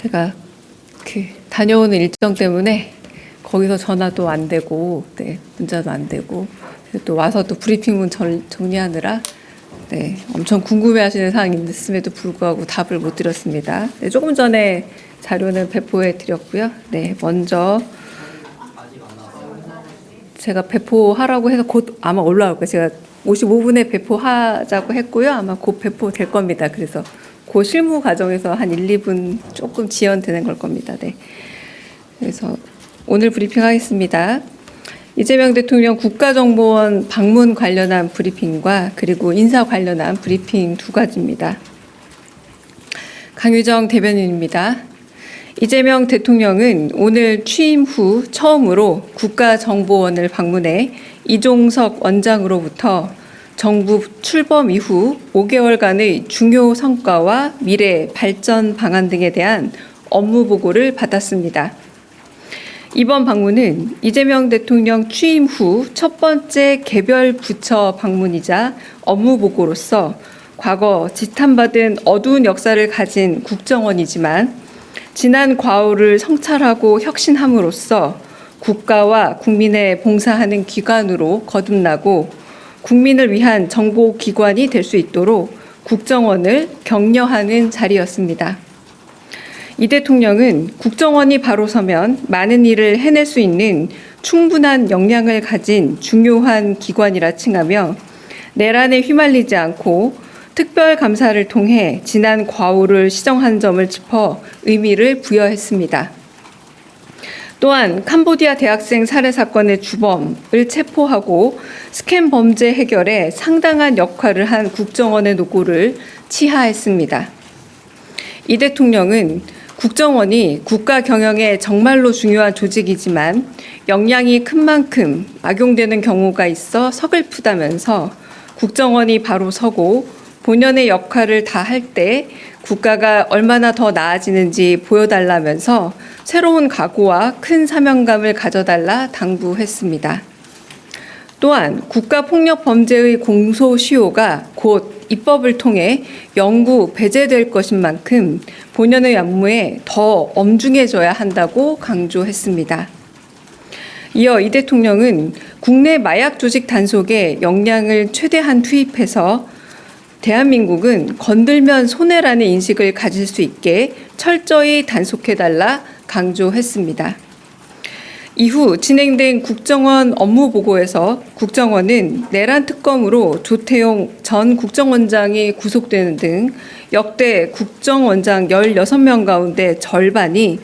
제가 다녀오는 일정 때문에 거기서 전화도 안 되고, 문자도 안 되고, 또 와서 또 브리핑문 정리하느라 엄청 궁금해하시는 사항이 있음에도 불구하고 답을 못 드렸습니다. 조금 전에 자료는 배포해 드렸고요. 먼저 제가 배포하라고 해서 곧 아마 올라올 거예요. 제가 55분에 배포하자고 했고요. 아마 곧 배포될 겁니다. 그래서 그 실무 과정에서 한 1, 2분 조금 지연되는 걸 겁니다. 그래서 오늘 브리핑하겠습니다. 이재명 대통령 국가정보원 방문 관련한 브리핑과 그리고 인사 관련한 브리핑 두 가지입니다. 강유정 대변인입니다. 이재명 대통령은 오늘 취임 후 처음으로 국가정보원을 방문해 이종석 원장으로부터 정부 출범 이후 5개월간의 중요 성과와 미래 발전 방안 등에 대한 업무 보고를 받았습니다. 이번 방문은 이재명 대통령 취임 후 첫 번째 개별 부처 방문이자 업무 보고로서 과거 지탄받은 어두운 역사를 가진 국정원이지만 지난 과오를 성찰하고 혁신함으로써 국가와 국민에 봉사하는 기관으로 거듭나고 국민을 위한 정보기관이 될 수 있도록 국정원을 격려하는 자리였습니다. 이 대통령은 국정원이 바로 서면 많은 일을 해낼 수 있는 충분한 역량을 가진 중요한 기관이라 칭하며 내란에 휘말리지 않고 특별감사를 통해 지난 과오를 시정한 점을 짚어 의미를 부여했습니다. 또한 캄보디아 대학생 살해 사건의 주범을 체포하고 스캔 범죄 해결에 상당한 역할을 한 국정원의 노고를 치하했습니다. 이 대통령은 국정원이 국가 경영에 정말로 중요한 조직이지만 역량이 큰 만큼 악용되는 경우가 있어 서글프다면서 국정원이 바로 서고 본연의 역할을 다 할 때 국가가 얼마나 더 나아지는지 보여달라면서 새로운 각오와 큰 사명감을 가져달라 당부했습니다. 또한 국가폭력범죄의 공소시효가 곧 입법을 통해 영구 배제될 것인 만큼 본연의 업무에 더 엄중해져야 한다고 강조했습니다. 이어 이 대통령은 국내 마약 조직 단속에 역량을 최대한 투입해서 대한민국은 건들면 손해라는 인식을 가질 수 있게 철저히 단속해달라 강조했습니다. 이후 진행된 국정원 업무 보고에서 국정원은 내란 특검으로 조태용 전 국정원장이 구속되는 등 역대 국정원장 16명 가운데 절반이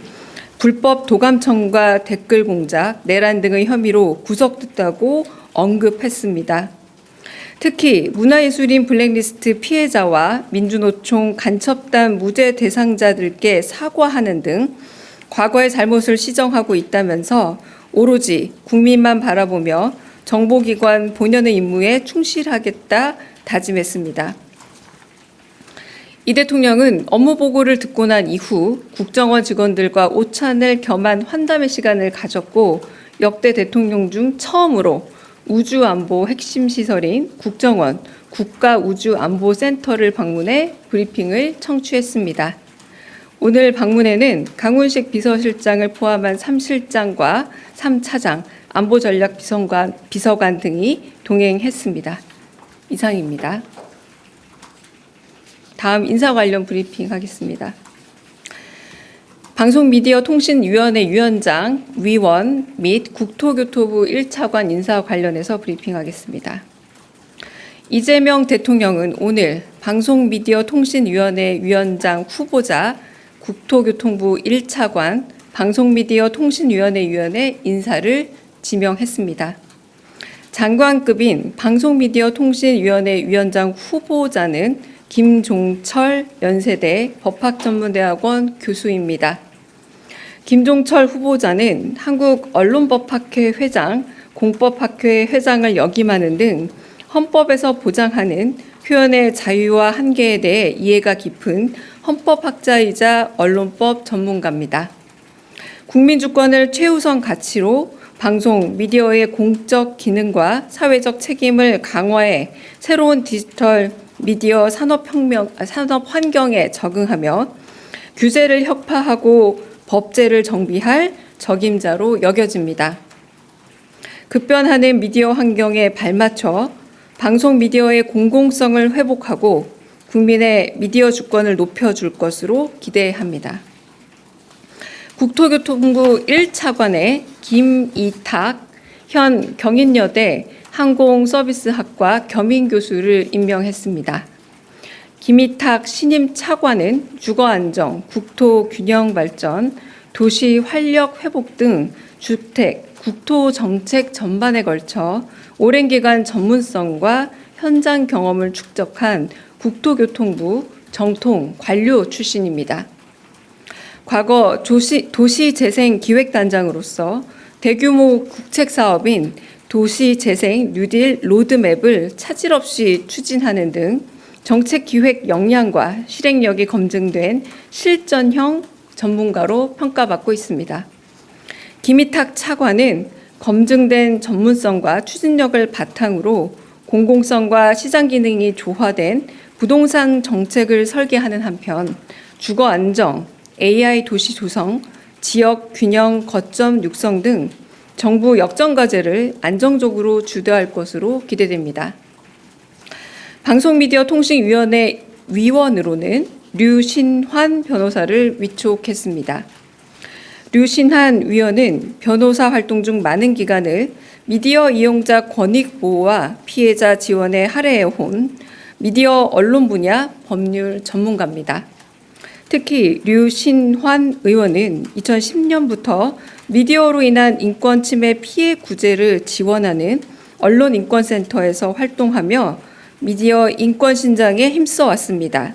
불법 도감청과 댓글 공작, 내란 등의 혐의로 구속됐다고 언급했습니다. 특히 문화예술인 블랙리스트 피해자와 민주노총 간첩단 무죄 대상자들께 사과하는 등 과거의 잘못을 시정하고 있다면서 오로지 국민만 바라보며 정보기관 본연의 임무에 충실하겠다 다짐했습니다. 이 대통령은 업무 보고를 듣고 난 이후 국정원 직원들과 오찬을 겸한 환담의 시간을 가졌고 역대 대통령 중 처음으로 우주안보 핵심 시설인 국정원 국가우주안보센터를 방문해 브리핑을 청취했습니다. 오늘 방문에는 강훈식 비서실장을 포함한 3실장과 3차장, 안보전략비서관 등이 동행했습니다. 이상입니다. 다음 인사 관련 브리핑 하겠습니다. 방송미디어통신위원회 위원장, 위원 및 국토교토부 1차관 인사 관련해서 브리핑하겠습니다. 이재명 대통령은 오늘 방송미디어통신위원회 위원장 후보자 국토교통부 1차관 방송미디어통신위원회 위원회 인사를 지명했습니다. 장관급인 방송미디어통신위원회 위원장 후보자는 김종철 연세대 법학전문대학원 교수입니다. 김종철 후보자는 한국언론법학회 회장, 공법학회 회장을 역임하는 등 헌법에서 보장하는 표현의 자유와 한계에 대해 이해가 깊은 헌법학자이자 언론법 전문가입니다. 국민주권을 최우선 가치로 방송, 미디어의 공적 기능과 사회적 책임을 강화해 새로운 디지털 미디어 산업 환경에 적응하며 규제를 혁파하고 법제를 정비할 적임자로 여겨집니다. 급변하는 미디어 환경에 발맞춰 방송 미디어의 공공성을 회복하고 국민의 미디어 주권을 높여줄 것으로 기대합니다. 국토교통부 1차관에 김이탁 현 경인여대 항공서비스학과 겸임교수를 임명했습니다. 김이탁 신임 차관은 주거안정, 국토균형발전, 도시활력회복 등 주택, 국토정책 전반에 걸쳐 오랜 기간 전문성과 현장 경험을 축적한 국토교통부 정통 관료 출신입니다. 과거 도시재생기획단장으로서 대규모 국책사업인 도시재생 뉴딜 로드맵을 차질 없이 추진하는 등 정책기획 역량과 실행력이 검증된 실전형 전문가로 평가받고 있습니다. 김이탁 차관은 검증된 전문성과 추진력을 바탕으로 공공성과 시장 기능이 조화된 부동산 정책을 설계하는 한편 주거 안정, AI 도시 조성, 지역 균형 거점 육성 등 정부 역정 과제를 안정적으로 주도할 것으로 기대됩니다. 방송미디어통신위원회 위원으로는 류신환 변호사를 위촉했습니다. 류신환 위원은 변호사 활동 중 많은 기간을 미디어 이용자 권익 보호와 피해자 지원에 할애해온 미디어 언론 분야 법률 전문가입니다. 특히 류신환 의원은 2010년부터 미디어로 인한 인권 침해 피해 구제를 지원하는 언론인권센터에서 활동하며 미디어 인권 신장에 힘써 왔습니다.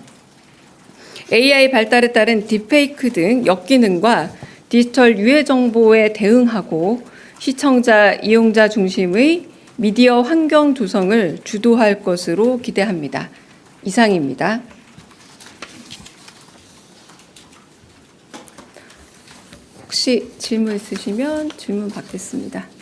AI 발달에 따른 딥페이크 등 역기능과 디지털 유해 정보에 대응하고 시청자, 이용자 중심의 미디어 환경 조성을 주도할 것으로 기대합니다. 이상입니다. 혹시 질문 있으시면 질문 받겠습니다.